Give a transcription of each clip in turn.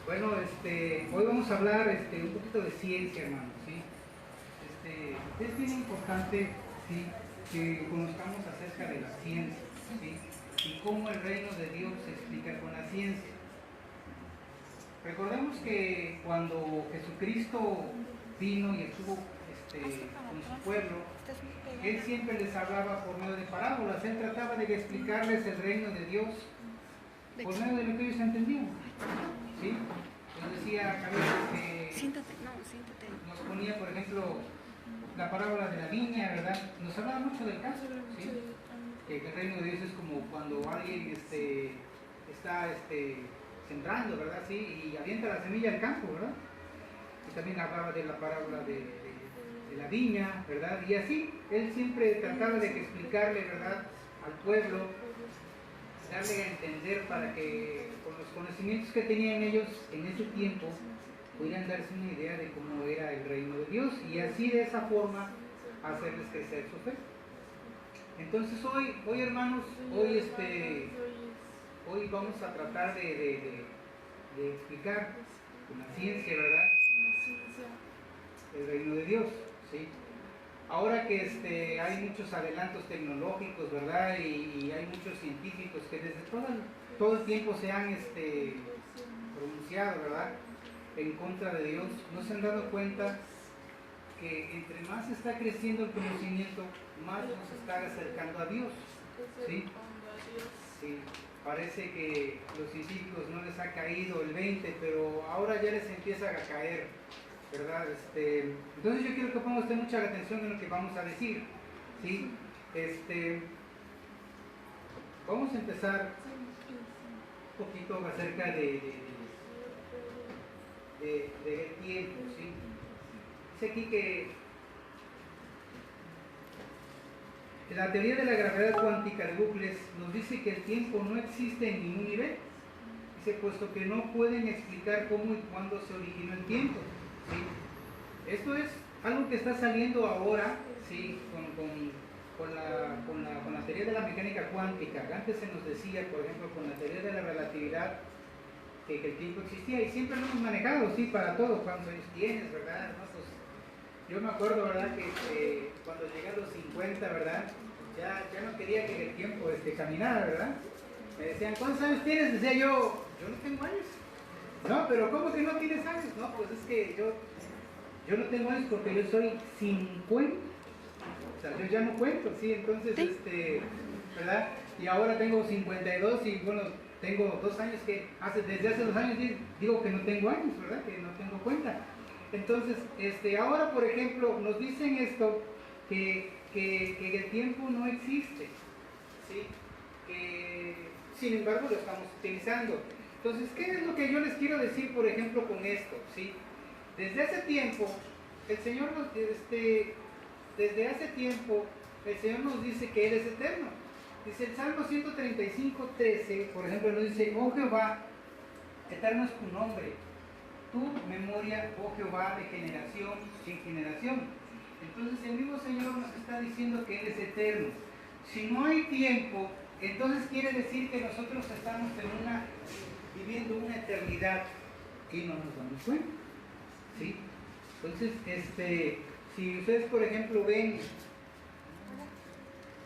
Bueno, hoy vamos a hablar un poquito de ciencia, hermanos, ¿sí? Es bien importante, ¿sí?, que conozcamos acerca de la ciencia, ¿sí?, y cómo el reino de Dios se explica con la ciencia. Recordemos que cuando Jesucristo vino y estuvo con su pueblo, Él siempre les hablaba por medio de parábolas. Él trataba de explicarles el reino de Dios por medio de lo que ellos entendían, ¿sí? Nos decía a que nos ponía, por ejemplo, la parábola de la viña, ¿verdad? Nos hablaba mucho del caso, ¿sí? Que el reino de Dios es como cuando alguien está sembrando, ¿verdad? Sí, y avienta la semilla al campo, ¿verdad? Y también hablaba de la parábola de la viña, ¿verdad? Y así, él siempre trataba de explicarle, ¿verdad?, al pueblo, darle a entender para que con los conocimientos que tenían ellos en ese tiempo pudieran darse una idea de cómo era el reino de Dios y así de esa forma hacerles crecer su fe. Entonces hoy hermanos, hoy vamos a tratar de explicar con la ciencia, ¿verdad?, el reino de Dios, ¿sí? Ahora que hay muchos adelantos tecnológicos, ¿verdad? Y hay muchos científicos que desde todo el tiempo se han pronunciado, ¿verdad?, en contra de Dios, no se han dado cuenta que entre más está creciendo el conocimiento, más nos está acercando a Dios, ¿sí? Sí, parece que los científicos no les ha caído el 20, pero ahora ya les empieza a caer, ¿verdad? Entonces yo quiero que ponga usted mucha atención en lo que vamos a decir, ¿sí? Vamos a empezar un poquito acerca del tiempo, ¿sí? Dice aquí que la teoría de la gravedad cuántica de bucles nos dice que el tiempo no existe en ningún nivel. Dice, puesto que no pueden explicar cómo y cuándo se originó el tiempo, ¿sí? Esto es algo que está saliendo ahora, ¿sí?, con la teoría de la mecánica cuántica. Antes se nos decía, por ejemplo, con la teoría de la relatividad, que el tiempo existía y siempre lo hemos manejado, ¿sí?, para todo. ¿Cuántos años tienes, verdad? ¿No? Pues, yo me acuerdo, ¿verdad?, que cuando llegué a los 50, ¿verdad?, ya no quería que el tiempo caminara, ¿verdad? Me decían, ¿cuántos años tienes? Decía yo no tengo años. No, pero ¿cómo que no tienes años? No, pues es que yo no tengo años porque yo soy 50. O sea, yo ya no cuento, ¿sí? Entonces, ¿verdad? Y ahora tengo 52 y bueno, tengo 2 años desde hace 2 años digo que no tengo años, ¿verdad? Que no tengo cuenta. Entonces, ahora, por ejemplo, nos dicen esto, que el tiempo no existe, ¿sí? Sin embargo, lo estamos utilizando. Entonces, ¿qué es lo que yo les quiero decir, por ejemplo, con esto, ¿sí? Desde hace tiempo, el Señor nos dice que Él es eterno. Dice el Salmo 135:13, por ejemplo, nos dice, oh Jehová, eterno es tu nombre, tu memoria, oh Jehová, de generación en generación. Entonces el mismo Señor nos está diciendo que Él es eterno. Si no hay tiempo, entonces quiere decir que nosotros estamos viviendo una eternidad y no nos damos cuenta, ¿sí? Entonces, si ustedes, por ejemplo, ven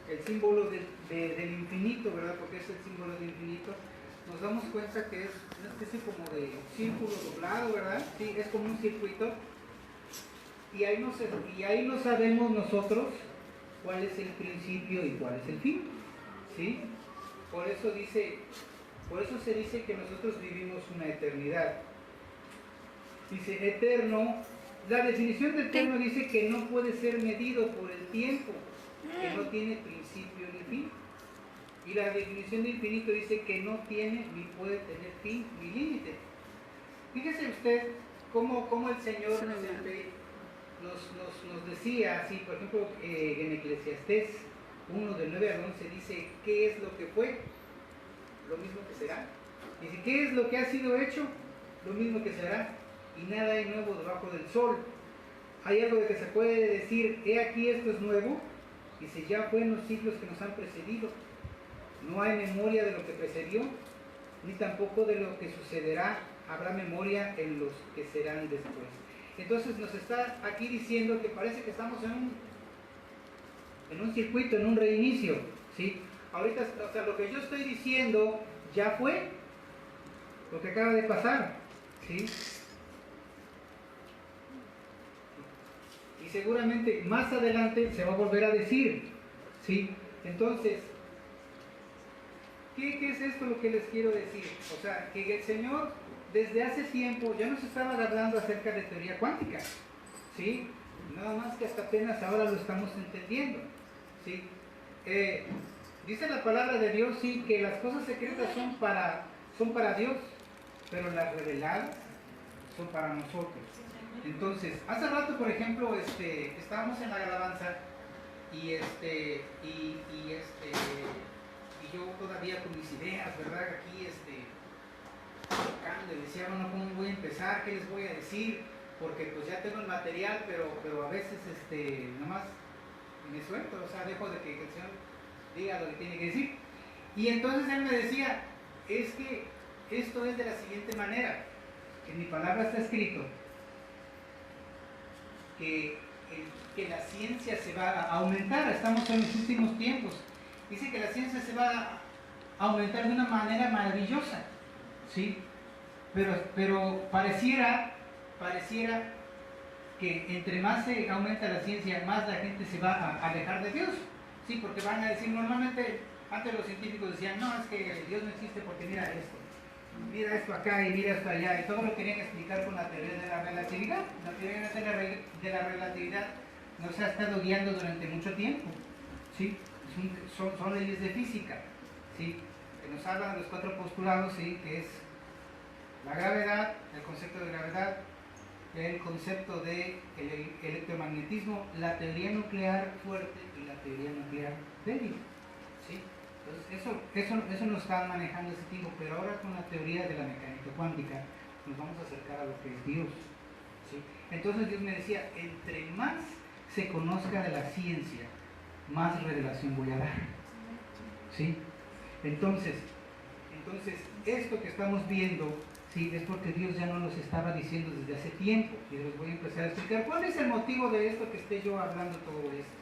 el símbolo del infinito, ¿verdad?, porque es el símbolo del infinito, nos damos cuenta que es una especie como de círculo doblado, ¿verdad? Sí, es como un circuito. Y ahí no sabemos nosotros cuál es el principio y cuál es el fin, ¿sí? Por eso se dice que nosotros vivimos una eternidad. Dice eterno, la definición de eterno dice que no puede ser medido por el tiempo, que no tiene principio ni fin. Y la definición de infinito dice que no tiene ni puede tener fin ni límite. Fíjese usted cómo el Señor nos decía así, por ejemplo, en Eclesiastés 1, del 9 al 11, dice, ¿qué es lo que fue? Lo mismo que será. Dice, ¿qué es lo que ha sido hecho? Lo mismo que será. Y nada hay nuevo debajo del sol. Hay algo de que se puede decir, he aquí esto es nuevo. Dice, ya fue en los siglos que nos han precedido. No hay memoria de lo que precedió, ni tampoco de lo que sucederá habrá memoria en los que serán después. Entonces nos está aquí diciendo que parece que estamos en un circuito, en un reinicio, ¿sí? Ahorita, o sea, lo que yo estoy diciendo ya fue lo que acaba de pasar, ¿sí? Y seguramente más adelante se va a volver a decir, ¿sí? Entonces, ¿qué es esto lo que les quiero decir? O sea, que el Señor desde hace tiempo ya nos estaba hablando acerca de teoría cuántica, ¿sí? Nada más que hasta apenas ahora lo estamos entendiendo, ¿sí? Dice la palabra de Dios, sí, que las cosas secretas son para Dios, pero las reveladas son para nosotros. Entonces, hace rato, por ejemplo, estábamos en la alabanza y yo todavía con mis ideas, ¿verdad? Aquí tocando y decía, bueno, ¿cómo voy a empezar? ¿Qué les voy a decir? Porque pues ya tengo el material, pero a veces nomás me suelto, o sea, dejo de que el Señor diga lo que tiene que decir. Y entonces él me decía, es que esto es de la siguiente manera, en mi palabra está escrito que la ciencia se va a aumentar, estamos en los últimos tiempos, dice que la ciencia se va a aumentar de una manera maravillosa, ¿sí? Pero pareciera que entre más se aumenta la ciencia, más la gente se va a alejar de Dios, ¿sí? Porque van a decir, normalmente, antes los científicos decían, no, es que Dios no existe porque mira esto acá y mira esto allá, y todo lo querían explicar con la teoría de la relatividad. La teoría de la relatividad nos ha estado guiando durante mucho tiempo, ¿sí? Son leyes de física, ¿sí? Que nos hablan de los 4 postulados, ¿sí? Que es la gravedad, el concepto de gravedad, el concepto de electromagnetismo, la teoría nuclear fuerte y la teoría nuclear débil, ¿sí? Entonces eso lo están manejando ese tiempo, pero ahora con la teoría de la mecánica cuántica nos vamos a acercar a lo que es Dios, ¿sí? Entonces Dios me decía, entre más se conozca de la ciencia, más revelación voy a dar, ¿sí? Entonces esto que estamos viendo, sí, es porque Dios ya no nos estaba diciendo desde hace tiempo, y les voy a empezar a explicar cuál es el motivo de esto que esté yo hablando todo esto.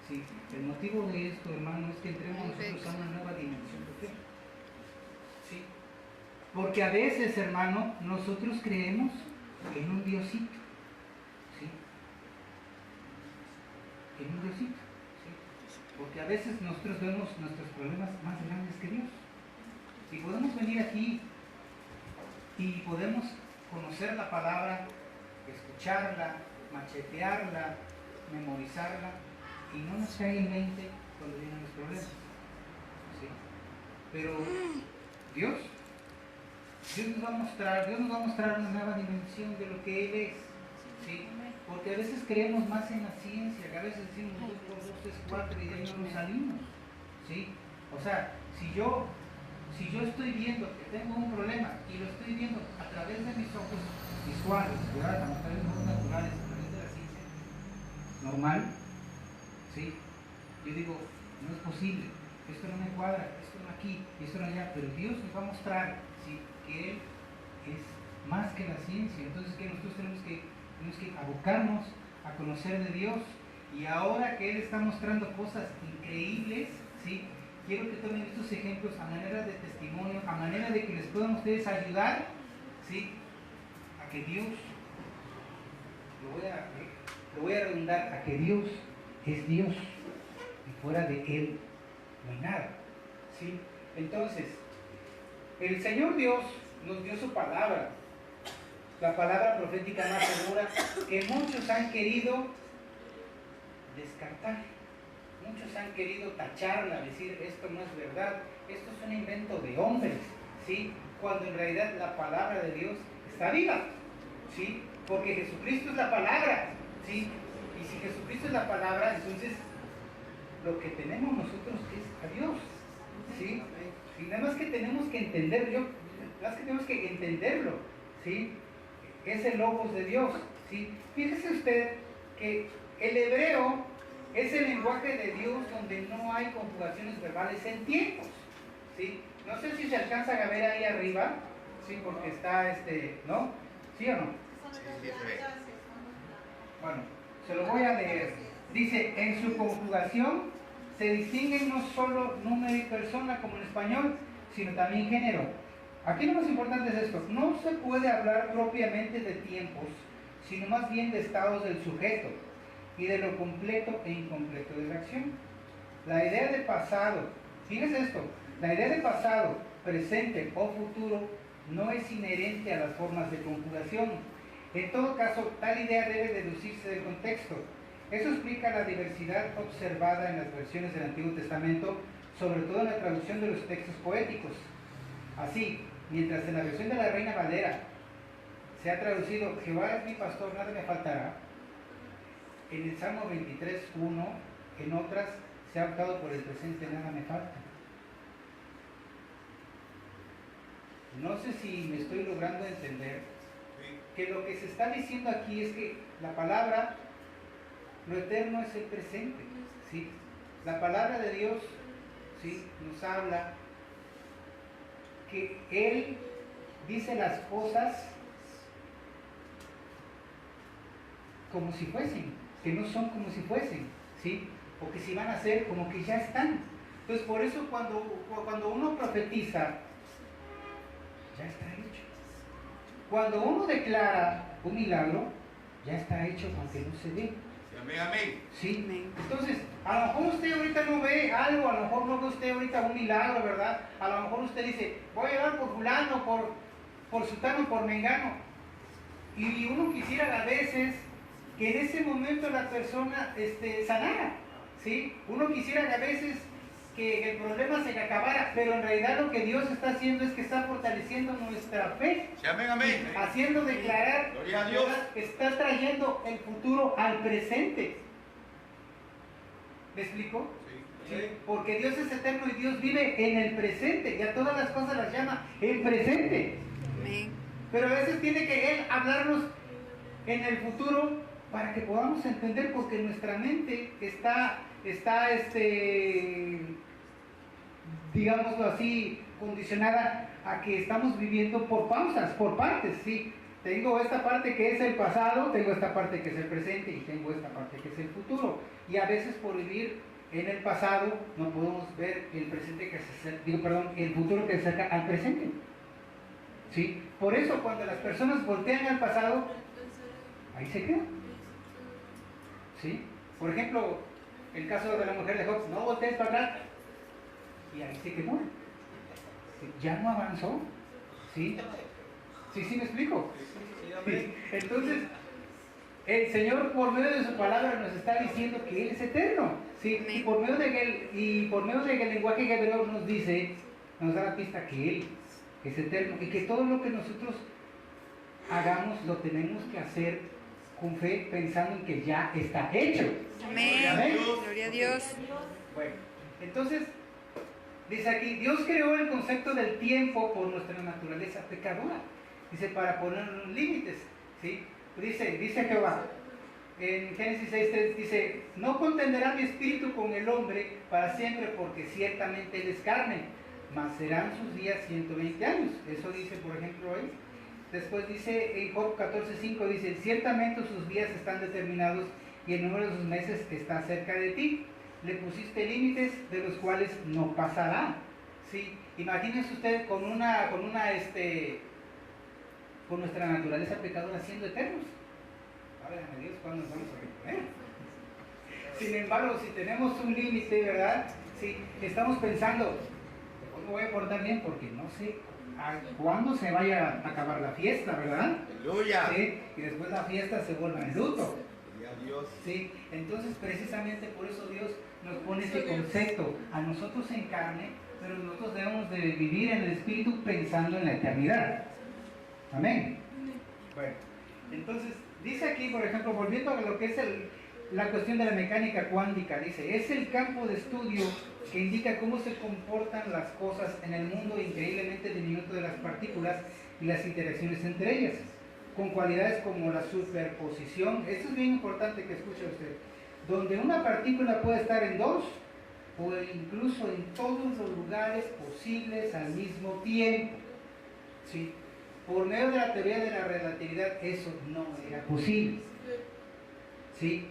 Sí, el motivo de esto, hermano, es que entremos nosotros a una nueva dimensión de fe. ¿Sí? Porque a veces, hermano, nosotros creemos en un Diosito. ¿Sí? En un Diosito. ¿Sí? Porque a veces nosotros vemos nuestros problemas más grandes que Dios. Y podemos venir aquí y podemos conocer la palabra, escucharla, machetearla, memorizarla, y no nos cae en mente cuando vienen los problemas, ¿sí? Pero Dios nos va a mostrar una nueva dimensión de lo que Él es, ¿sí? Porque a veces creemos más en la ciencia, que a veces decimos 2 por 2 es 4 y de ahí no nos salimos, ¿sí? O sea, si yo estoy viendo que tengo un problema y lo estoy viendo a través de mis ojos visuales, ¿verdad? A través de los ojos naturales, a través de la ciencia normal, ¿sí? Yo digo, no es posible, esto no me cuadra, esto no aquí, esto no allá, pero Dios nos va a mostrar, ¿sí? Que Él es más que la ciencia. Entonces que nosotros tenemos que abocarnos a conocer de Dios, y ahora que Él está mostrando cosas increíbles, ¿sí? Quiero que tomen estos ejemplos a manera de testimonio, a manera de que les puedan ustedes ayudar, ¿sí? A que Dios, lo voy a redundar, a que Dios es Dios y fuera de Él no hay nada, ¿sí? Entonces, el Señor Dios nos dio su palabra, la palabra profética más segura, que muchos han querido descartar, muchos han querido tacharla, decir esto no es verdad, esto es un invento de hombres, ¿sí? Cuando en realidad la palabra de Dios está viva, ¿sí? Porque Jesucristo es la palabra, ¿sí? Y si Jesucristo es la palabra, entonces lo que tenemos nosotros es a Dios, ¿sí? Y nada más que tenemos que entenderlo, ¿sí? Es el logos de Dios, ¿sí? Fíjese usted que el hebreo es el lenguaje de Dios donde no hay conjugaciones verbales en tiempos, ¿sí? No sé si se alcanza a ver ahí arriba, Sí, porque está ¿no? ¿Sí o no? Sí, Bueno, se lo voy a leer. Dice, en su conjugación se distinguen no solo número y persona como en español, sino también género. Aquí lo más importante es esto: no se puede hablar propiamente de tiempos, sino más bien de estados del sujeto y de lo completo e incompleto de la acción. La idea de pasado, fíjese esto, la idea de pasado, presente o futuro no es inherente a las formas de conjugación. En todo caso, tal idea debe deducirse del contexto. Eso explica la diversidad observada en las versiones del Antiguo Testamento, sobre todo en la traducción de los textos poéticos. Así, mientras en la versión de la Reina Valera se ha traducido Jehová es mi pastor, nada me faltará, en el Salmo 23:1, en otras se ha optado por el presente, nada me falta. No sé si me estoy logrando entender que lo que se está diciendo aquí es que la palabra, lo eterno es el presente, ¿sí? La palabra de Dios, ¿sí?, nos habla que Él dice las cosas como si fuesen, que no son como si fuesen, ¿sí? O que si van a ser como que ya están. Entonces, por eso cuando uno profetiza, ya está hecho. Cuando uno declara un milagro, ya está hecho aunque no se ve. Amén, amén. Sí, entonces, a lo mejor usted ahorita no ve algo, a lo mejor no ve usted ahorita un milagro, ¿verdad? A lo mejor usted dice, voy a orar por fulano, por sutano, por mengano. Y uno quisiera a veces que en ese momento la persona sanara, ¿sí? Uno quisiera a veces que el problema se acabara, pero en realidad lo que Dios está haciendo es que está fortaleciendo nuestra fe. Sí, amén, amén. Haciendo declarar, gloria a Dios, está trayendo el futuro al presente. ¿Me explico? Sí. Sí, porque Dios es eterno y Dios vive en el presente, y a todas las cosas las llama el presente. Amén. Pero a veces tiene que Él hablarnos en el futuro para que podamos entender, porque nuestra mente está digámoslo así, condicionada a que estamos viviendo por pausas, por partes, ¿sí? Tengo esta parte que es el pasado, tengo esta parte que es el presente y tengo esta parte que es el futuro. Y a veces por vivir en el pasado no podemos ver el presente el futuro que se acerca al presente. ¿Sí? Por eso cuando las personas voltean al pasado, ahí se quedan. ¿Sí? Por ejemplo, el caso de la mujer de Job, no voltees para atrás, y ahí se quedó. Ya no avanzó. ¿Sí? ¿Sí me explico? Sí. Entonces, el Señor por medio de su palabra nos está diciendo que Él es eterno. ¿Sí? Y por medio de que el lenguaje hebreo nos da la pista que Él es eterno y que todo lo que nosotros hagamos lo tenemos que hacer con fe, pensando en que ya está hecho. Amén. ¿Amén? Gloria a Dios. Bueno, entonces dice aquí, Dios creó el concepto del tiempo por nuestra naturaleza pecadora. Dice, para ponernos límites, ¿sí? Dice Jehová, en Génesis 6:3 dice, no contenderá mi espíritu con el hombre para siempre, porque ciertamente él es carne, mas serán sus días 120 años. Eso dice, por ejemplo, ahí. Después dice en Job 14:5, dice, ciertamente sus días están determinados y el número de sus meses está cerca de ti. Le pusiste límites de los cuales no pasará. ¿Sí? Imagínense usted con nuestra naturaleza pecadora siendo eternos. Válgame Dios, ¿cuándo nos vamos a reponer? Sin embargo, si tenemos un límite, ¿verdad? Sí, estamos pensando, ¿cómo voy a portar bien? Porque no sé a cuándo se vaya a acabar la fiesta, ¿verdad? Aleluya. Sí, y después la fiesta se vuelve en luto. Gloria a Dios. Sí, entonces precisamente por eso Dios nos pone ese concepto a nosotros en carne, pero nosotros debemos de vivir en el Espíritu pensando en la eternidad. Amén. Bueno, entonces dice aquí, por ejemplo, volviendo a lo que es la cuestión de la mecánica cuántica, dice, es el campo de estudio que indica cómo se comportan las cosas en el mundo increíblemente diminuto de las partículas y las interacciones entre ellas, con cualidades como la superposición. Esto es bien importante que escuche usted, donde una partícula puede estar en dos o incluso en todos los lugares posibles al mismo tiempo. ¿Sí? por medio de la teoría de la relatividad eso no era posible. ¿Sí?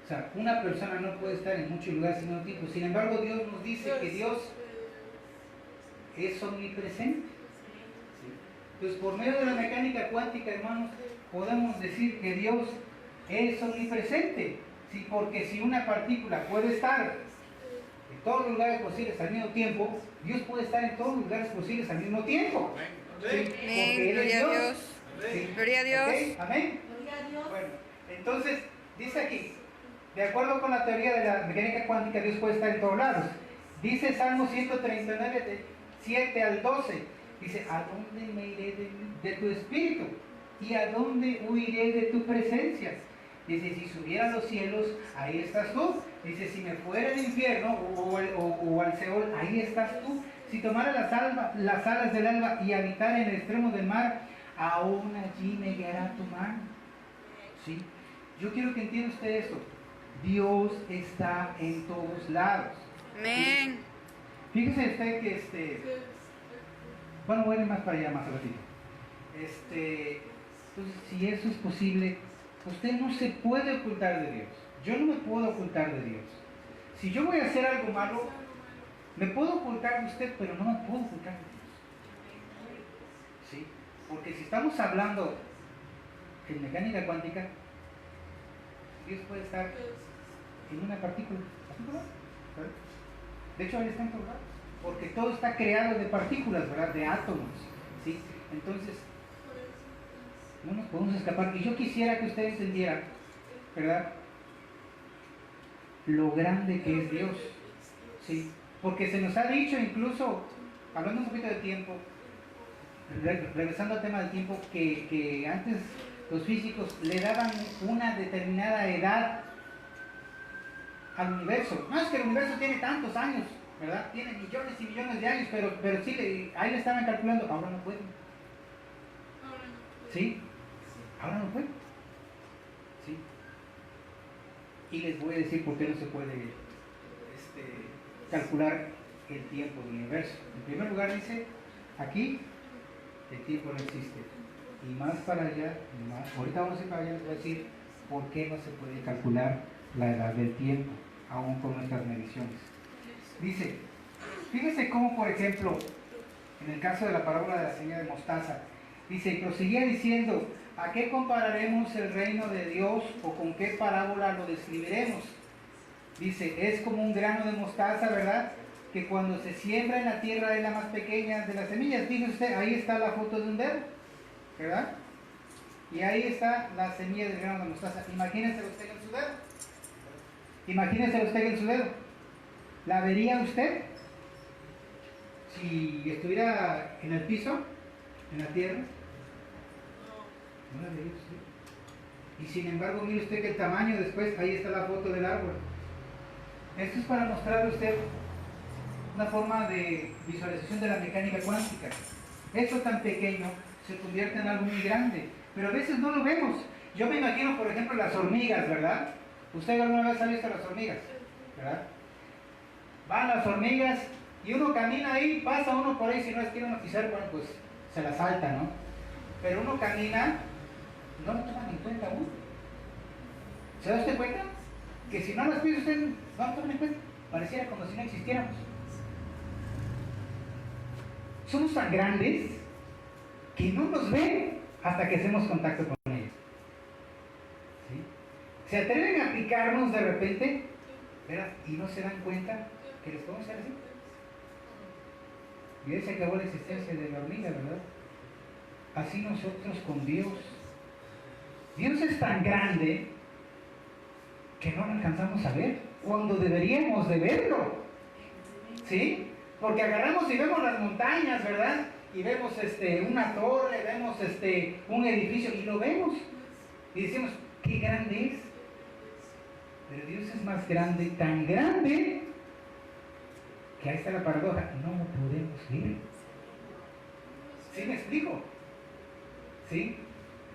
O sea, una persona no puede estar en muchos lugares al mismo tiempo. Sin embargo, Dios nos dice que Dios es omnipresente. ¿Sí? Entonces, por medio de la mecánica cuántica, hermanos, podemos decir que Dios es omnipresente. ¿Sí? Porque si una partícula puede estar en todos los lugares posibles al mismo tiempo, Dios puede estar en todos los lugares posibles al mismo tiempo. ¿Sí? Porque Él es Gloria a Dios. Dios. ¿Sí? Gloria a Dios. ¿Ok? Amén. Bueno, entonces, dice aquí, de acuerdo con la teoría de la mecánica cuántica, Dios puede estar en todos lados. Dice Salmo 139, de 7 al 12. Dice, ¿a dónde me iré de tu espíritu? ¿Y a dónde huiré de tu presencia? Dice, si subiera a los cielos, ahí estás tú. Dice, si me fuera al infierno o al Seol, ahí estás tú. Si tomara las alas del alba y habitara en el extremo del mar, aún allí me guiará tu mano. ¿Sí? Yo quiero que entienda usted esto. Dios está en todos lados. Amén. Fíjese usted que bueno, voy a ir más para allá más ratito. Entonces, si eso es posible, usted no se puede ocultar de Dios. Yo no me puedo ocultar de Dios. Si yo voy a hacer algo malo, me puedo ocultar de usted, pero no me puedo ocultar de Dios. ¿Sí? Porque si estamos hablando en mecánica cuántica, Dios puede estar en una partícula. ¿Sabes? De hecho, Él está en todo lado, porque todo está creado de partículas, ¿verdad? De átomos. ¿Sí? Entonces, no nos podemos escapar. Y yo quisiera que usted entendiera, ¿verdad?, lo grande que es Dios. ¿Sí? Porque se nos ha dicho, incluso, hablando un poquito de tiempo, regresando al tema del tiempo, que antes los físicos le daban una determinada edad al universo. No es que el universo tiene tantos años, ¿verdad? Tiene millones y millones de años, pero sí, ahí le estaban calculando. Ahora no pueden. ¿Sí? Ahora no pueden. ¿Sí? Y les voy a decir por qué no se puede calcular el tiempo del universo. En primer lugar dice, aquí el tiempo no existe. Y más para allá, ahorita vamos a ir para allá, les voy a decir por qué no se puede calcular la edad del tiempo, aún con nuestras mediciones. Dice, fíjese cómo, por ejemplo, en el caso de la parábola de la semilla de mostaza, dice, y proseguía diciendo, ¿a qué compararemos el reino de Dios o con qué parábola lo describiremos? Dice, es como un grano de mostaza, ¿verdad?, que cuando se siembra en la tierra es la más pequeña de las semillas. Fíjese usted, ahí está la foto de un dedo, ¿verdad? Y ahí está la semilla del grano de mostaza. Imagínese usted en su dedo. Imagínese usted en su dedo. ¿La vería usted si estuviera en el piso, en la tierra? No la vería usted. Y sin embargo, mire usted que el tamaño después, ahí está la foto del árbol. Esto es para mostrarle a usted una forma de visualización de la mecánica cuántica. Eso tan pequeño se convierte en algo muy grande, pero a veces no lo vemos. Yo me imagino, por ejemplo, las hormigas, ¿verdad? Usted alguna vez ha visto las hormigas, ¿verdad? Van las hormigas y uno camina ahí, pasa uno por ahí, si no es quiere uno pisar, bueno, pues se la salta, ¿no? Pero uno camina, no lo toman en cuenta uno. ¿Se da usted cuenta? Que si no las pide usted, no lo toman en cuenta. Pareciera como si no existiéramos. Somos tan grandes que no nos ven hasta que hacemos contacto con ellos. ¿Sí? Se atreven a picarnos de repente, ¿verdad?, y no se dan cuenta que les podemos hacer así. Y ahí se acabó la existencia de la hormiga, ¿verdad? Así nosotros con Dios. Dios es tan grande que no lo alcanzamos a ver cuando deberíamos de verlo. ¿Sí? Porque agarramos y vemos las montañas, ¿verdad? Y vemos una torre, vemos un edificio y lo vemos. Y decimos, qué grande es. Pero Dios es más grande, tan grande, que ahí está la paradoja, no lo podemos ver. ¿Sí me explico? ¿Sí?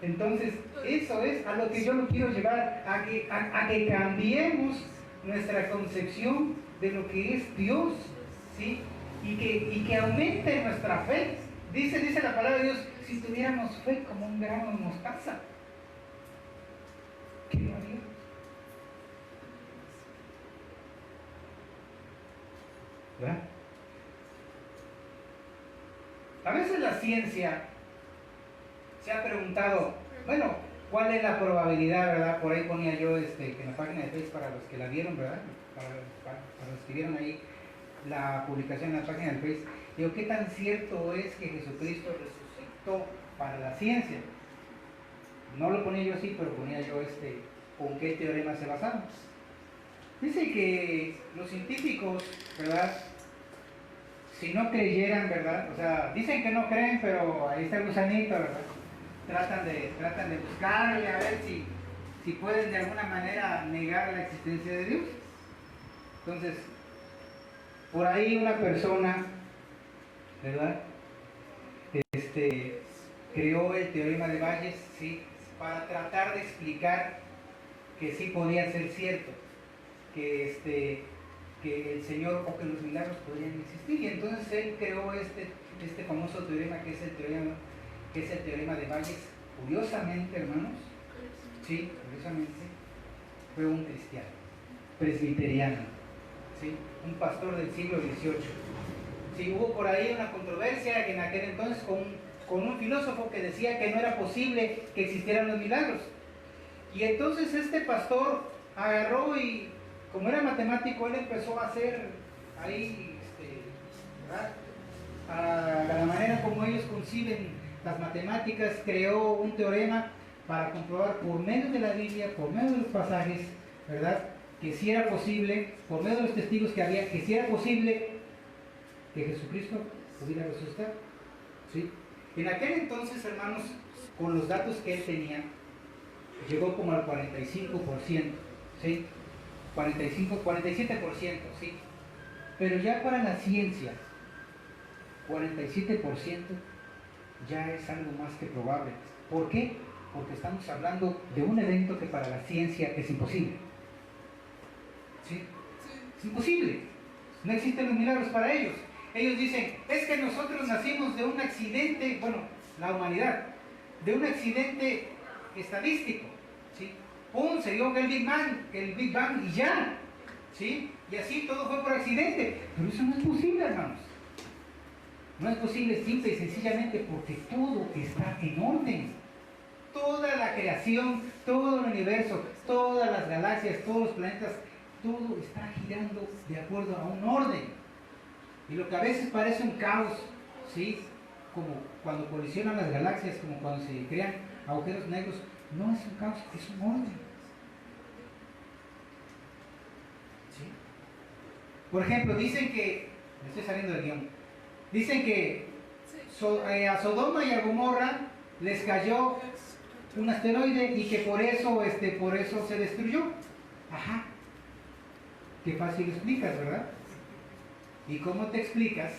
Entonces, eso es a lo que yo lo quiero llevar, a que cambiemos nuestra concepción de lo que es Dios, ¿sí? Y que aumente nuestra fe. Dice la palabra de Dios, si tuviéramos fe como un grano de mostaza, ¿qué lo haría? ¿Verdad? A veces la ciencia se ha preguntado, bueno, ¿cuál es la probabilidad, verdad? Por ahí ponía yo que en la página de Facebook, para los que la vieron, ¿verdad? Para los que vieron ahí la publicación en la página de Facebook, digo, ¿qué tan cierto es que Jesucristo resucitó para la ciencia? No lo ponía yo así, pero ponía yo ¿con qué teorema se basaron? Dice que los científicos, ¿verdad? Si no creyeran, ¿verdad? O sea, dicen que no creen, pero ahí está el gusanito, ¿verdad? Tratan de buscarle a ver si pueden de alguna manera negar la existencia de Dios. Entonces, por ahí una persona, ¿verdad? Creó el teorema de Bayes, ¿sí? Para tratar de explicar que sí podía ser cierto, que el Señor o que los milagros podrían existir. Y entonces él creó este famoso teorema que es el teorema de Bayes. Curiosamente, hermanos, sí, curiosamente, fue un cristiano, presbiteriano, ¿sí? Un pastor del siglo XVIII. Sí, hubo por ahí una controversia en aquel entonces con un filósofo que decía que no era posible que existieran los milagros. Y entonces este pastor agarró y, como era matemático, él empezó a hacer ahí, ¿verdad? A la manera como ellos conciben las matemáticas, creó un teorema para comprobar por medio de la Biblia, por medio de los pasajes, ¿verdad? Que si era posible, por medio de los testigos que había, que si era posible que Jesucristo pudiera resucitar, ¿sí? En aquel entonces, hermanos, con los datos que él tenía, llegó como al 45%, ¿sí? 45, 47%, ¿sí? Pero ya para la ciencia, 47% ya es algo más que probable. ¿Por qué? Porque estamos hablando de un evento que para la ciencia es imposible. ¿Sí? Es imposible. No existen los milagros para ellos. Ellos dicen, es que nosotros nacimos de un accidente, bueno, la humanidad, de un accidente estadístico, ¿sí? ¡Pum! Se dio el Big Bang y ya, ¿sí? Y así todo fue por accidente. Pero eso no es posible, hermanos. No es posible simple y sencillamente porque todo está en orden. Toda la creación, todo el universo, todas las galaxias, todos los planetas, todo está girando de acuerdo a un orden. Y lo que a veces parece un caos, ¿sí? Como cuando colisionan las galaxias, como cuando se crean agujeros negros, no es un caos, es un orden. ¿Sí? Por ejemplo, dicen que, me estoy saliendo del guión, dicen que a Sodoma y a Gomorra les cayó un asteroide y que por eso se destruyó. Ajá. Qué fácil explicas, ¿verdad? ¿Y cómo te explicas,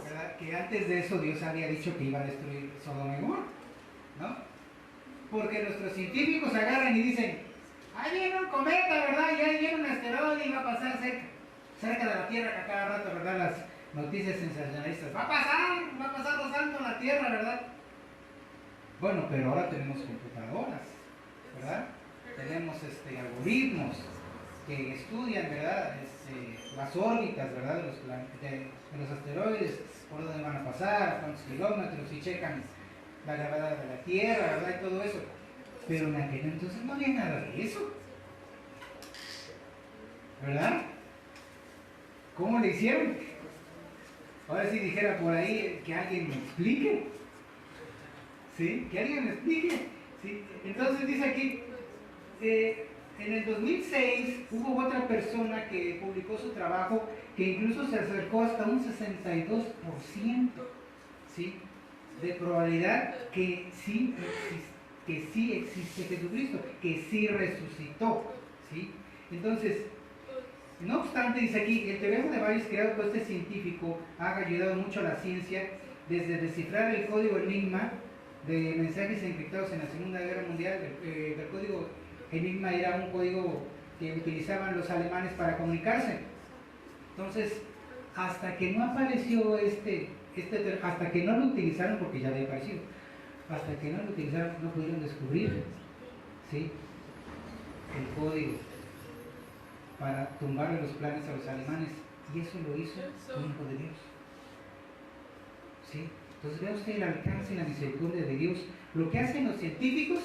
verdad, que antes de eso Dios había dicho que iba a destruir Sodoma y Gomorra? ¿No? Porque nuestros científicos agarran y dicen, ahí viene un cometa, ¿verdad? Y ahí viene un asteroide y va a pasar cerca de la Tierra, que a cada rato, ¿verdad? Las noticias sensacionalistas. Va a pasar rozando la Tierra, ¿verdad? Bueno, pero ahora tenemos computadoras, ¿verdad? Tenemos algoritmos que estudian, ¿verdad? Las órbitas, ¿verdad? De los asteroides, por dónde van a pasar, a cuántos kilómetros, y checan la gravedad de la Tierra, ¿verdad? Y todo eso. Pero en aquel entonces no había nada de eso, ¿verdad? ¿Cómo le hicieron? Ahora si dijera por ahí que alguien me explique, ¿sí? Que alguien me explique, ¿sí? Entonces dice aquí, en el 2006 hubo otra persona que publicó su trabajo que incluso se acercó hasta un 62%, ¿sí? De probabilidad que sí existe Jesucristo, que sí resucitó, ¿sí? Entonces, no obstante, dice aquí, el teorema de Bayes creado por este científico ha ayudado mucho a la ciencia desde descifrar el código Enigma de mensajes encriptados en la Segunda Guerra Mundial. El código Enigma era un código que utilizaban los alemanes para comunicarse. Entonces, hasta que no apareció hasta que no lo utilizaron, porque ya había aparecido, hasta que no lo utilizaron, no pudieron descubrir, ¿sí?, el código para tumbarle los planes a los alemanes, y eso lo hizo un hijo de Dios, ¿sí? Entonces vea usted el alcance y la misericordia de Dios. Lo que hacen los científicos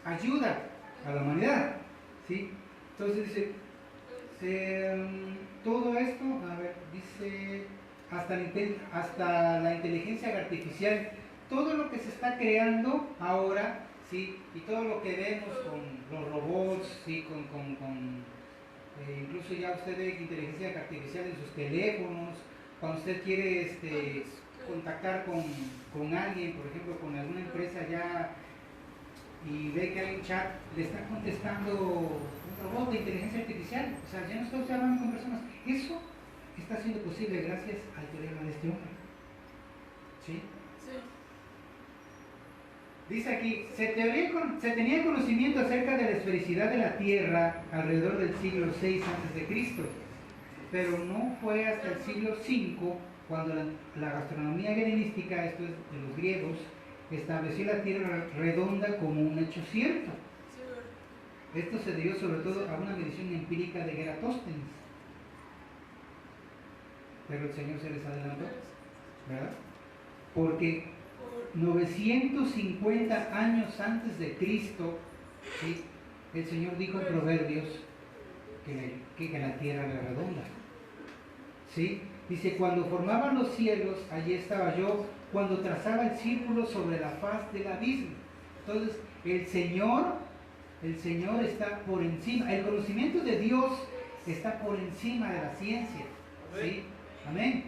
ayuda a la humanidad, ¿sí? Entonces dice, todo esto, a ver, dice, hasta la inteligencia artificial, todo lo que se está creando ahora, ¿sí?, y todo lo que vemos con los robots, ¿sí?, incluso ya usted ve inteligencia artificial en sus teléfonos, cuando usted quiere contactar con alguien, por ejemplo, con alguna empresa ya, y ve que hay un chat, le está contestando un robot de inteligencia artificial, o sea, ya no está usted hablando con personas. Eso está siendo posible gracias al teorema de este hombre, ¿sí? Dice aquí, se tenía conocimiento acerca de la esfericidad de la Tierra alrededor del siglo VI a.C., pero no fue hasta el siglo V cuando la gastronomía helenística, esto es de los griegos, estableció la Tierra redonda como un hecho cierto. Esto se debió sobre todo a una medición empírica de Eratóstenes. Pero el Señor se les adelantó, ¿verdad? Porque 950 años antes de Cristo, ¿sí?, el Señor dijo en Proverbios que la tierra era redonda, ¿sí? Dice, cuando formaban los cielos, allí estaba yo, cuando trazaba el círculo sobre la faz del abismo. Entonces, el Señor está por encima, el conocimiento de Dios está por encima de la ciencia, ¿sí? Amén.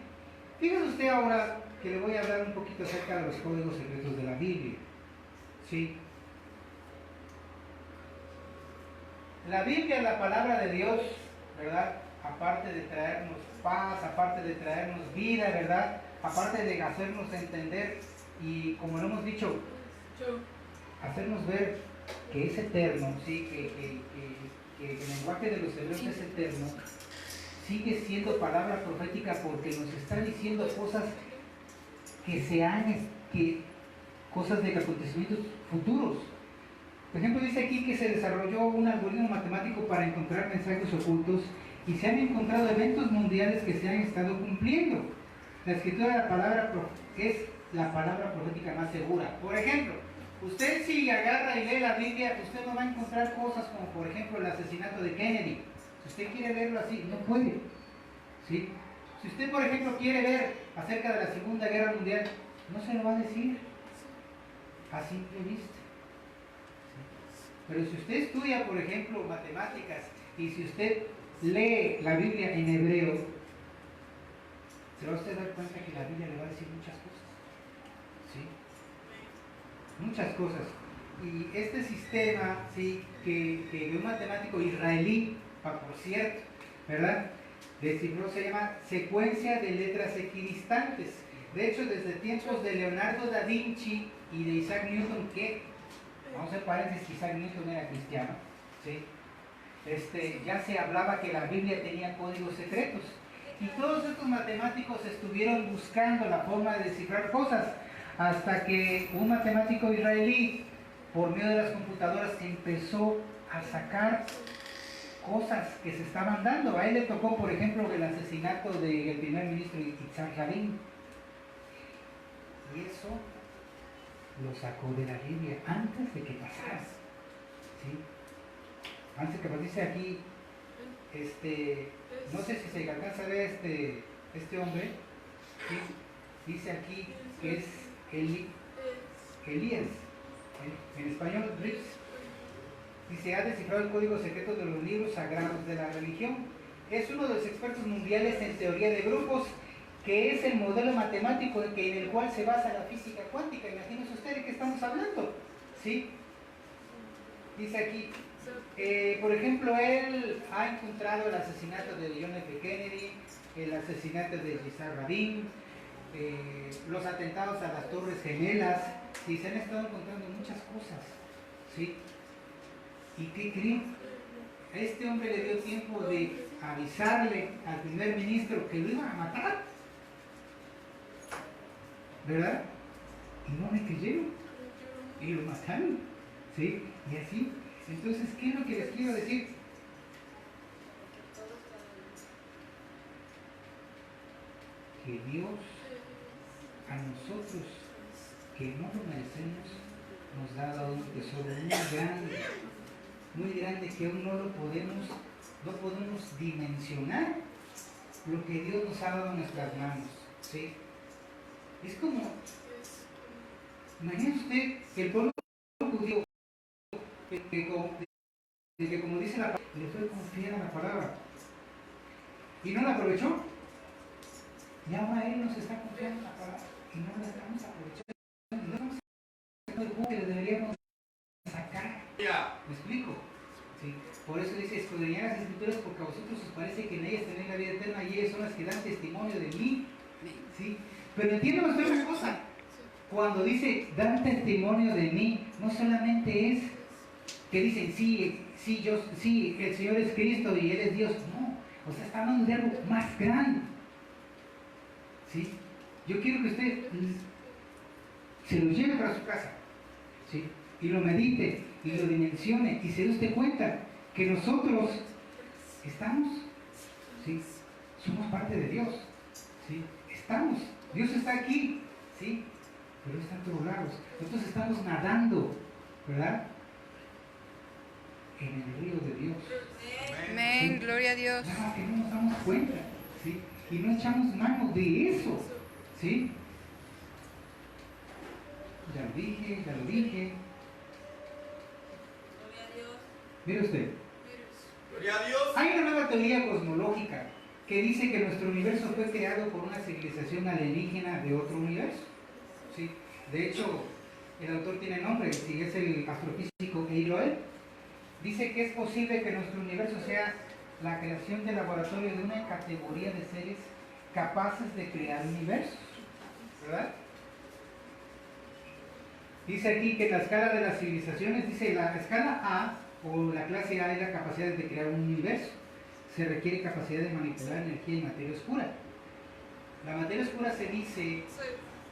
Fíjese usted ahora que le voy a hablar un poquito acerca de los códigos secretos de la Biblia, ¿sí? La Biblia es la palabra de Dios, ¿verdad? Aparte de traernos paz, aparte de traernos vida, ¿verdad? Aparte de hacernos entender y, como lo hemos dicho, hacernos ver que es eterno, ¿sí? Que el lenguaje de los hebreos es eterno, sigue siendo palabra profética porque nos está diciendo cosas cosas de acontecimientos futuros. Por ejemplo, dice aquí que se desarrolló un algoritmo matemático para encontrar mensajes ocultos y se han encontrado eventos mundiales que se han estado cumpliendo. La escritura de la palabra es la palabra profética más segura. Por ejemplo, usted si agarra y lee la Biblia, usted no va a encontrar cosas como, por ejemplo, el asesinato de Kennedy. Si usted quiere verlo así, no puede, ¿sí? Si usted, por ejemplo, quiere ver acerca de la Segunda Guerra Mundial, no se lo va a decir a simple vista. Pero si usted estudia, por ejemplo, matemáticas, y si usted lee la Biblia en hebreo, se va a usted dar cuenta que la Biblia le va a decir muchas cosas, ¿sí? Muchas cosas. Y este sistema, ¿sí?, que de un matemático israelí, por cierto, ¿verdad?, descifró, se llama secuencia de letras equidistantes. De hecho, desde tiempos de Leonardo da Vinci y de Isaac Newton, que, vamos a hacer paréntesis, Isaac Newton era cristiano, ¿sí?, ya se hablaba que la Biblia tenía códigos secretos. Y todos estos matemáticos estuvieron buscando la forma de descifrar cosas, hasta que un matemático israelí, por medio de las computadoras, empezó a sacar cosas que se estaban dando. A él le tocó, por ejemplo, el asesinato del primer ministro Yitzhak Rabin. Y eso lo sacó de la Biblia antes de que pasara, ¿sí? Antes que dice aquí, no sé si se alcanza a ver este hombre, ¿sí? Dice aquí que es Elías, en español, Rips. Dice, ha descifrado el código secreto de los libros sagrados de la religión. Es uno de los expertos mundiales en teoría de grupos, que es el modelo matemático en el cual se basa la física cuántica. Imagínense ustedes de qué estamos hablando, ¿sí? Dice aquí, por ejemplo, él ha encontrado el asesinato de John F. Kennedy, el asesinato de Yitzhak Rabin, los atentados a las Torres Gemelas, y se han estado encontrando muchas cosas, ¿sí? ¿Y qué creen? A este hombre le dio tiempo de avisarle al primer ministro que lo iban a matar, ¿verdad? Y no me creyeron. y lo mataron, ¿sí? Y así. Entonces, ¿qué es lo que les quiero decir? Que Dios a nosotros, que no lo merecemos, nos ha dado un tesoro muy grande que aún no podemos dimensionar lo que Dios nos ha dado en nuestras manos, ¿sí? Es como, imagínese usted que el pueblo judío, que como dice la palabra, le fue confiar a la palabra y no la aprovechó, y ahora Él nos está confiando en la palabra y no la estamos aprovechando, no estamos sacando el jugo que le deberíamos sacar. ¿Me explico? Sí. Por eso dice, escudriñad las escrituras porque a vosotros os parece que en ellas tenéis la vida eterna y ellas son las que dan testimonio de mí. ¿Sí? Pero entiendo usted una cosa, cuando dice dan testimonio de mí, no solamente es que dicen sí, el Señor es Cristo y Él es Dios, no, o sea, está hablando de algo más grande. ¿Sí? Yo quiero que usted se lo lleve para su casa, ¿sí? Y lo medite y lo dimensione y se dé usted cuenta que nosotros estamos, ¿sí? Somos parte de Dios, ¿sí? Estamos, Dios está aquí, ¿sí? Pero Él está en todos lados. Nosotros estamos nadando, ¿verdad? En el río de Dios. Amén. ¿Sí? Gloria a Dios. Nada más que no nos damos cuenta, ¿sí? Y no echamos mano de eso, ¿sí? Ya lo dije. Mire usted. Gloria a Dios. Hay una nueva teoría cosmológica que dice que nuestro universo fue creado por una civilización alienígena de otro universo. ¿Sí? De hecho, el autor tiene nombre, si es el astrofísico Eiroel. Dice que es posible que nuestro universo sea la creación de laboratorio de una categoría de seres capaces de crear universos, ¿verdad? Dice aquí que la escala de las civilizaciones, dice la escala A o la clase A es la capacidad de crear un universo. Se requiere capacidad de manipular energía y materia oscura. La materia oscura se dice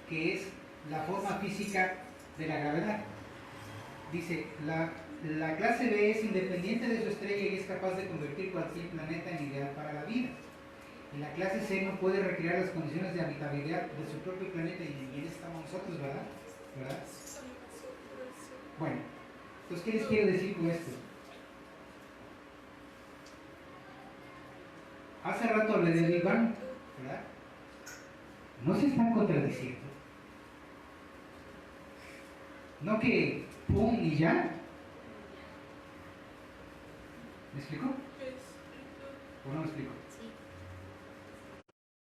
que es la forma física de la gravedad. Dice, la clase B es independiente de su estrella y es capaz de convertir cualquier planeta en ideal para la vida. Y la clase C no puede recrear las condiciones de habitabilidad de su propio planeta y en eso estamos nosotros, ¿verdad? Bueno, entonces, ¿qué les quiero decir con esto? Hace rato hablé de Big Bang, ¿verdad? No se están contradiciendo. No que pum y ya. ¿Me explico? ¿O no me explico?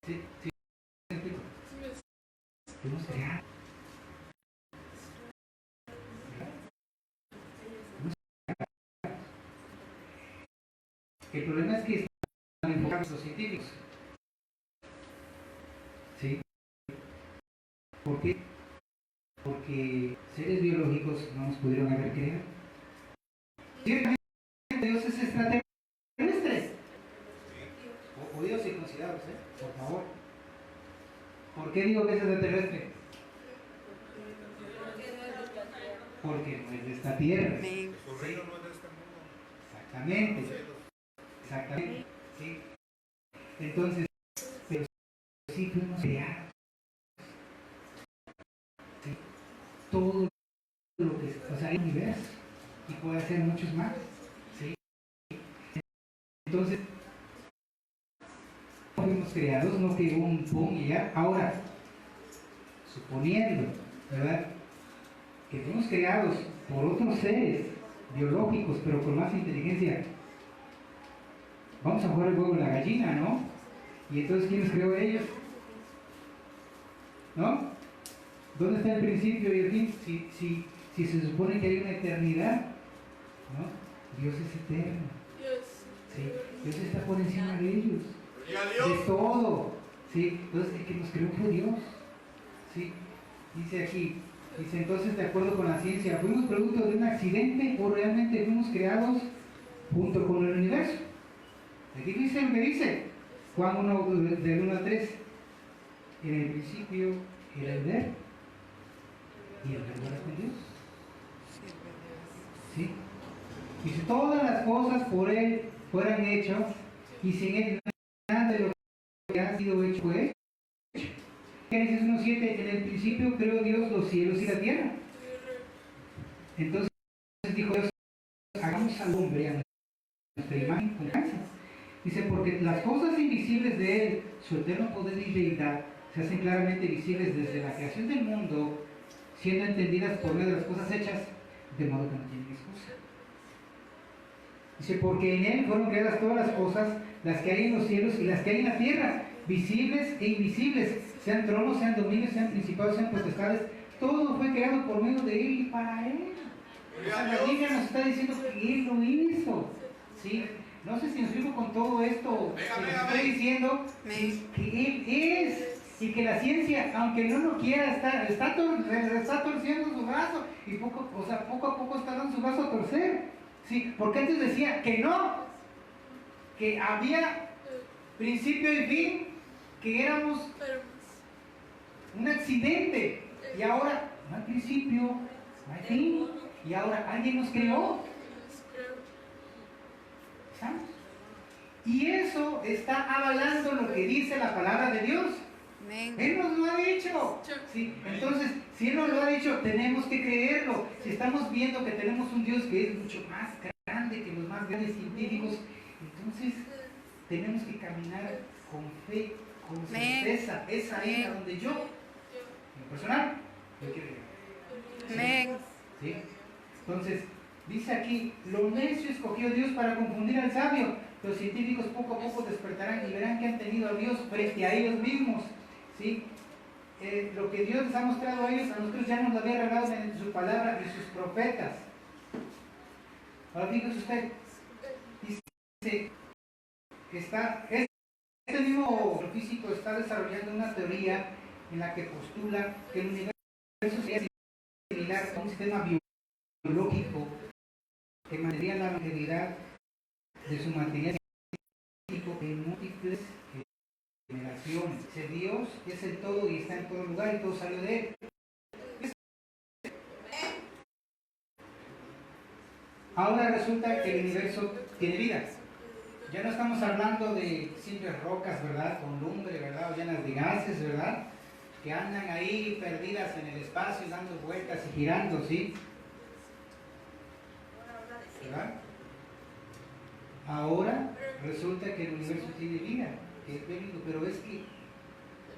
Sí, me explico. Fuimos creados. El problema es que están enfocados los científicos. ¿Sí? ¿Por qué? Porque seres biológicos no nos pudieron haber creado. Ciertamente Dios es extraterrestre. Oídos circuncidados, por favor. ¿Por qué digo que es extraterrestre? Porque no es de esta tierra. Amén. Su reino no es de este mundo. Exactamente. ¿Sí? Entonces, pero sí fuimos creados. ¿Sí? Todo lo que, o sea, hay universo y puede ser muchos más. ¿Sí? Entonces, fuimos creados, no que un pum y ya. Ahora, suponiendo, ¿verdad?, que fuimos creados por otros seres biológicos, pero con más inteligencia, vamos a jugar el huevo de la gallina, ¿no? Y entonces, ¿quién los creó a ellos? ¿No? ¿Dónde está el principio y el fin? Si se supone que hay una eternidad, ¿no? Dios es eterno. ¿Sí? Dios está por encima de ellos. De todo. ¿Sí? Entonces, el que nos creó fue Dios. ¿Sí? Dice aquí, dice entonces, de acuerdo con la ciencia, ¿fuimos producto de un accidente o realmente fuimos creados junto con el universo? Aquí dice lo que dice Juan 1, del 1 al 3. En el principio era el verbo y el verbo era con Dios. ¿Sí? Y si todas las cosas por Él fueran hechas, y sin Él nada de lo que ha sido hecho fue hecho. Génesis 1:7, en el principio creó Dios los cielos y la tierra. Entonces dijo Dios, hagamos al hombre a nuestra imagen con semejanza. Dice, porque las cosas invisibles de Él, su eterno poder y deidad, se hacen claramente visibles desde la creación del mundo, siendo entendidas por medio de las cosas hechas, de modo que no tienen excusa. Dice, porque en Él fueron creadas todas las cosas, las que hay en los cielos y las que hay en la tierra, visibles e invisibles, sean tronos, sean dominios, sean principados, sean potestades, todo fue creado por medio de Él y para Él. O sea, la Biblia nos está diciendo que Él lo hizo. ¿Sí? No sé si nos explico con todo esto que les estoy diciendo, que Él es, y que la ciencia, aunque no lo quiera, está torciendo su brazo, y poco a poco está dando su brazo a torcer. ¿Sí? Porque antes decía que no, que había principio y fin, que éramos un accidente, y ahora no hay principio, no hay fin, y ahora alguien nos creó. ¿Sabes? Y eso está avalando lo que dice la palabra de Dios. Él nos lo ha dicho. ¿Sí? Entonces, si Él nos lo ha dicho, tenemos que creerlo. Si estamos viendo que tenemos un Dios que es mucho más grande que los más grandes científicos, entonces tenemos que caminar con fe, con certeza. Esa es a donde yo, en lo personal, yo quiero llegar. ¿Sí? Entonces, dice aquí, lo necio escogió Dios para confundir al sabio. Los científicos poco a poco despertarán y verán que han tenido a Dios frente a ellos mismos. ¿Sí? Lo que Dios les ha mostrado a ellos, a nosotros ya nos lo había revelado en su palabra y sus profetas. Ahora fíjese usted, dice que este mismo físico está desarrollando una teoría en la que postula que el universo sería similar a un sistema biológico que mantendría la longevidad de su material en múltiples generaciones. Dios es el todo y está en todo lugar y todo salió de Él. Ahora resulta que el universo tiene vida. Ya no estamos hablando de simples rocas, ¿verdad? Con lumbre, ¿verdad? O llenas de gases, ¿verdad? Que andan ahí perdidas en el espacio, dando vueltas y girando, ¿sí? ¿Verdad? Ahora resulta que el universo tiene vida, que es bélico, pero es que,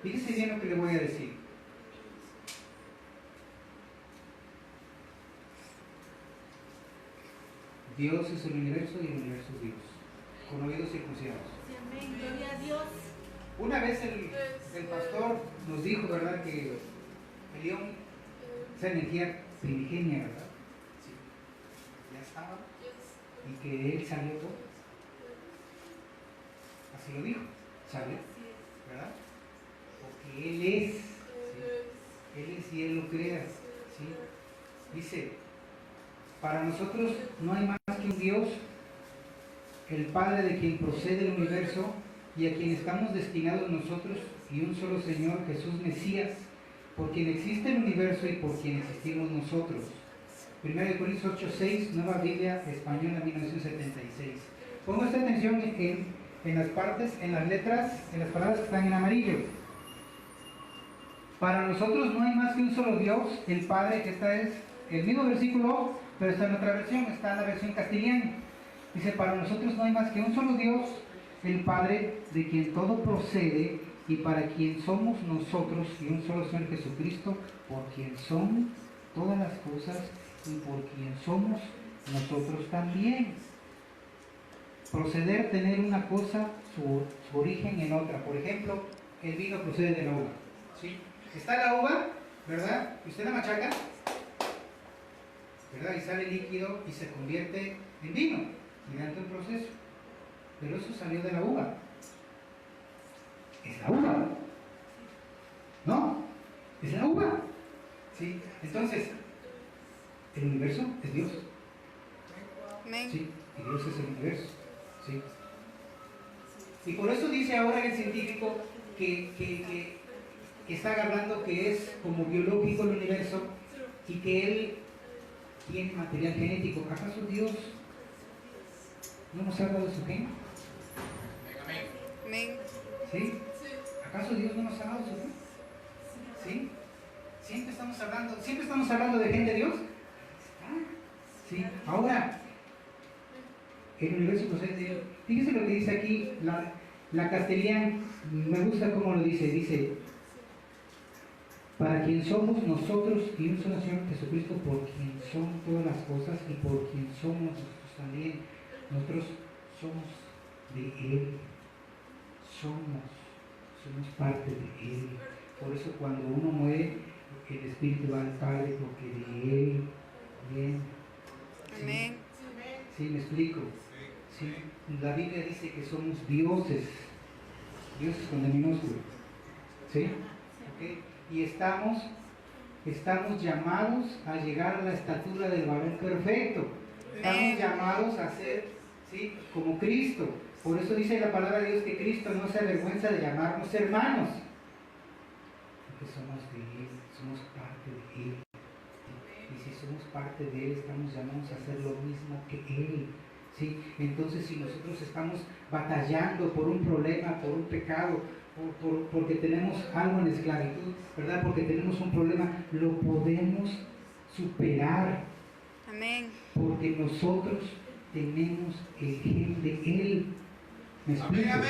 fíjese bien lo que le voy a decir. Dios es el universo y el universo es Dios, con oídos circuncidados. Gloria a Dios. Una vez el pastor nos dijo, ¿verdad?, que el león es energía primigenia, ¿verdad? Sí. Ya estaba. Y que Él salió todo. Así lo dijo, salió, ¿verdad? Porque Él es, ¿sí? Él es y Él lo crea, ¿sí? Dice, para nosotros no hay más que un Dios, el Padre de quien procede el universo y a quien estamos destinados nosotros, y un solo Señor, Jesús Mesías, por quien existe el universo y por quien existimos nosotros. 1 Corintios 8:6, Nueva Biblia Española 1976. Pongo esta atención en las partes, en las letras, en las palabras que están en amarillo. Para nosotros no hay más que un solo Dios, el Padre. Esta es el mismo versículo, pero está en otra versión, está en la versión castellana. Dice, para nosotros no hay más que un solo Dios, el Padre, de quien todo procede y para quien somos nosotros, y un solo Señor Jesucristo, por quien son todas las cosas y por quien somos nosotros también. Proceder, tener una cosa, su origen en otra. Por ejemplo, el vino procede de la uva. ¿Sí? Está la uva, ¿verdad? Y usted la machaca, ¿verdad? Y sale líquido y se convierte en vino mediante un proceso. Pero eso salió de la uva. Es la uva. ¿No? Es la uva. ¿Sí? Entonces, el universo es Dios. ¿Sí? Y Dios es el universo. ¿Sí? Y por eso dice ahora el científico que está hablando que es como biológico el universo y que él tiene material genético. ¿Acaso Dios no nos ha dado su gen? Amén. ¿Sí? ¿Acaso Dios no nos ha dado su gen? ¿Sí? Siempre estamos hablando de gen de Dios. Sí. Ahora, el universo procede de Dios. Fíjese lo que dice aquí la Castellana, me gusta cómo lo dice. Dice, para quien somos nosotros y un solo Señor Jesucristo, por quien son todas las cosas y por quien somos nosotros también. Nosotros somos de Él. Somos parte de Él. Por eso cuando uno muere, el Espíritu va al Padre, porque de Él viene. ¿Sí? Amén. ¿Sí? ¿Me explico? ¿Sí? La Biblia dice que somos dioses con el minúsculo. ¿Sí? ¿Okay? Y estamos llamados a llegar a la estatura del varón perfecto. Estamos llamados a ser, ¿sí?, como Cristo. Por eso dice la palabra de Dios que Cristo no se avergüenza de llamarnos hermanos. Porque somos de Él, somos parte de Él. Y si somos parte de Él, estamos llamados a hacer lo mismo que Él. ¿Sí? Entonces, si nosotros estamos batallando por un problema, por un pecado, porque tenemos algo en esclavitud, ¿verdad? Porque tenemos un problema, lo podemos superar. Amén. Porque nosotros tenemos el gen de Él. ¿Me explico? Amén.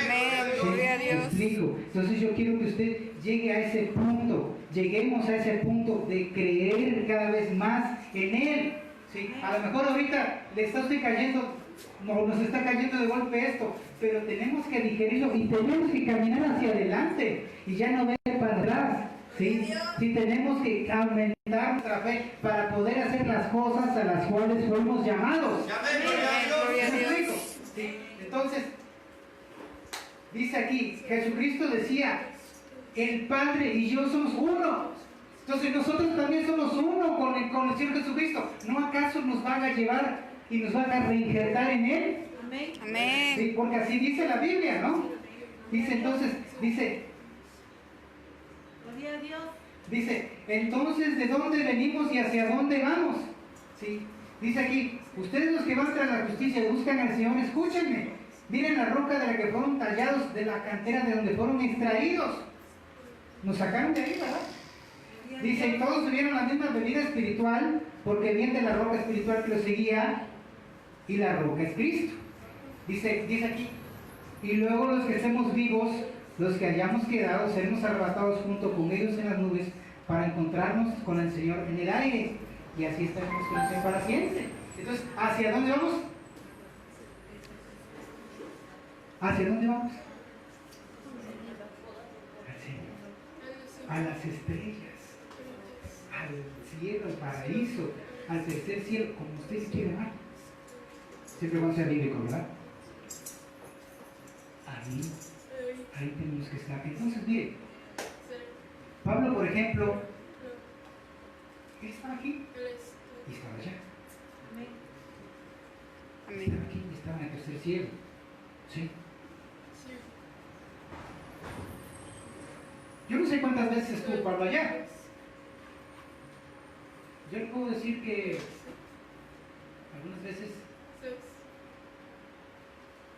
Gloria a ¿Me Dios. explico? Entonces yo quiero que usted llegue a ese punto, lleguemos a ese punto de creer cada vez más en Él. ¿Sí? A lo mejor ahorita le está usted cayendo, nos está cayendo de golpe esto, pero tenemos que digerirlo y tenemos que caminar hacia adelante y ya no ver para atrás. ¿Sí? Sí, tenemos que aumentar nuestra fe para poder hacer las cosas a las cuales fuimos llamados. Amén. Gloria a Dios. ¿Sí? Entonces, dice aquí, Jesucristo decía, el Padre y yo somos uno. Entonces nosotros también somos uno con el Señor Jesucristo. ¿No acaso nos van a llevar y nos van a reinjertar en Él? Amén. Sí, porque así dice la Biblia, ¿no? Dice entonces, dice, entonces, ¿de dónde venimos y hacia dónde vamos? ¿Sí? Dice aquí, ustedes los que van tras la justicia y buscan al Señor, escúchenme. Miren la roca de la que fueron tallados, de la cantera de donde fueron extraídos. Nos sacaron de ahí, ¿verdad? Dice, y todos tuvieron la misma bebida espiritual, porque viene de la roca espiritual que los seguía, y la roca es Cristo. Dice aquí, y luego los que estemos vivos, los que hayamos quedado, seremos arrebatados junto con ellos en las nubes para encontrarnos con el Señor en el aire, y así estaremos con el Señor para siempre. Entonces, ¿hacia dónde vamos? ¿Hacia dónde vamos? Al Señor, a las estrellas, al cielo, al paraíso, al tercer cielo, como ustedes quieran llamar. Siempre vamos a ser bíblicos, ¿verdad? Ahí tenemos que estar. Entonces, mire, Pablo, por ejemplo, él estaba aquí y estaba allá. Estaba aquí y estaba en el tercer cielo. ¿Sí? Yo no sé cuántas veces estuvo Pablo allá. Yo le puedo decir que algunas veces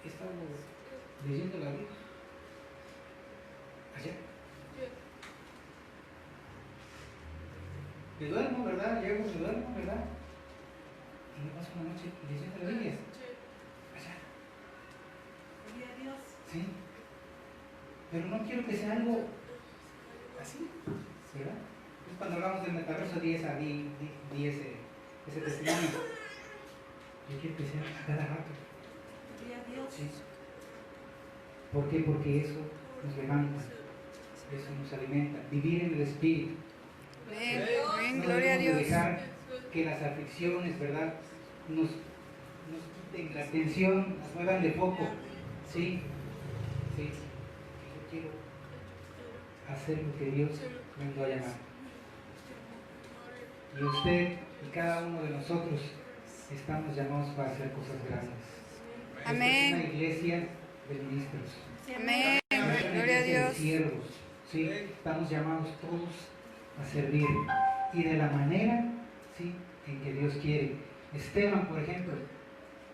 he estado leyendo la Biblia allá. Me duermo, ¿verdad? Llego, me duermo, ¿verdad? Y me paso una noche leyendo la Biblia allá. Sí. Pero no quiero que sea algo así, ¿verdad? Es cuando hablamos del metaverso 10 a 10 ese testimonio. Yo quiero que sea a cada rato. Sí. ¿Por qué? Porque eso nos levanta, eso nos alimenta. Vivir en el Espíritu. Amén. No Gloria a debemos Dios. dejar que las aflicciones, ¿verdad?, nos quiten la atención, nos muevan de foco. Sí. Yo quiero hacer lo que Dios me mandó a llamar. Y usted y cada uno de nosotros estamos llamados para hacer cosas grandes. Amén. Esta es una iglesia de ministros. Amén. Gloria a De Dios. siervos. ¿Sí? Estamos llamados todos a servir. Y de la manera, ¿sí?, en que Dios quiere. Esteban, por ejemplo,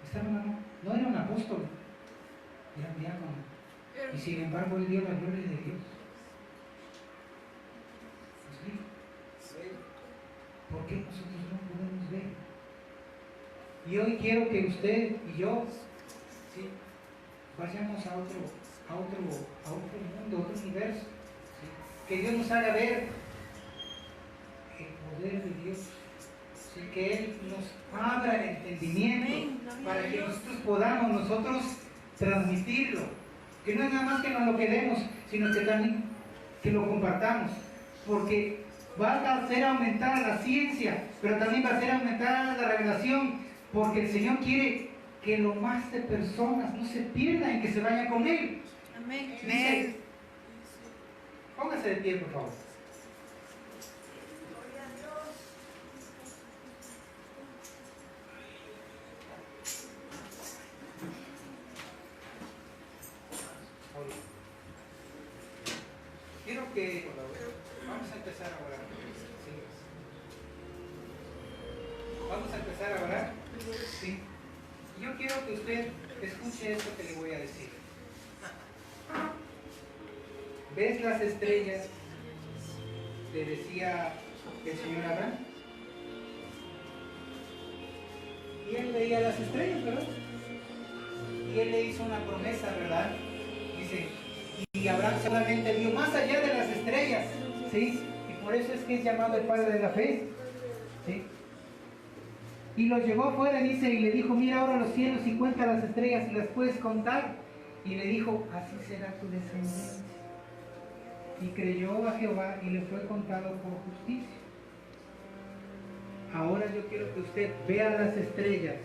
Esteban no era un apóstol, era un diácono. Y sin embargo, él dio la gloria de Dios. ¿Sí? ¿Por qué nosotros no podemos ver? Y hoy quiero que usted y yo, ¿sí?, vayamos a otro mundo, a otro universo. ¿Sí? Que Dios nos haga ver el poder de Dios. ¿Sí? Que Él nos abra el entendimiento para que nosotros podamos nosotros transmitirlo. Que no es nada más que nos lo quedemos, sino que también que lo compartamos. Porque va a hacer aumentar la ciencia, pero también va a hacer aumentar la revelación. Porque el Señor quiere que lo más de personas no se pierdan y que se vayan con Él. Amén. Dice, póngase de pie, por favor. Quiero que vamos a empezar a orar. ¿Sí? Vamos a empezar a orar. ¿Sí? Yo quiero que usted escuche esto que le voy a decir. ¿Ves las estrellas? Le decía el Señor Abraham. Y él veía las estrellas, ¿verdad? Y él le hizo una promesa, ¿verdad? Dice, y Abraham solamente vio más allá de las estrellas, ¿sí? Y por eso es que es llamado el padre de la fe, ¿sí? Y lo llevó afuera, dice, y le dijo, mira ahora los cielos y cuenta las estrellas y las puedes contar. Y le dijo, así será tu descendencia. Y creyó a Jehová y le fue contado por justicia. Ahora yo quiero que usted vea las estrellas,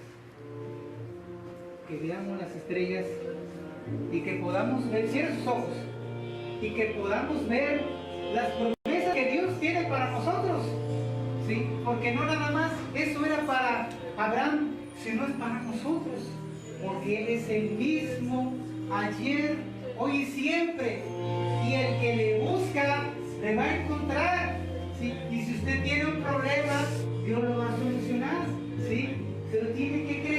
que veamos las estrellas y que podamos ver, cierre sus ojos, y que podamos ver las promesas que Dios tiene para nosotros, ¿sí? Porque no nada más eso era para Abraham, sino es para nosotros, porque Él es el mismo ayer, hoy y siempre, y el que le busca le va a encontrar, ¿sí? Y si usted tiene un problema, Dios lo va a solucionar, ¿sí? Pero tiene que creer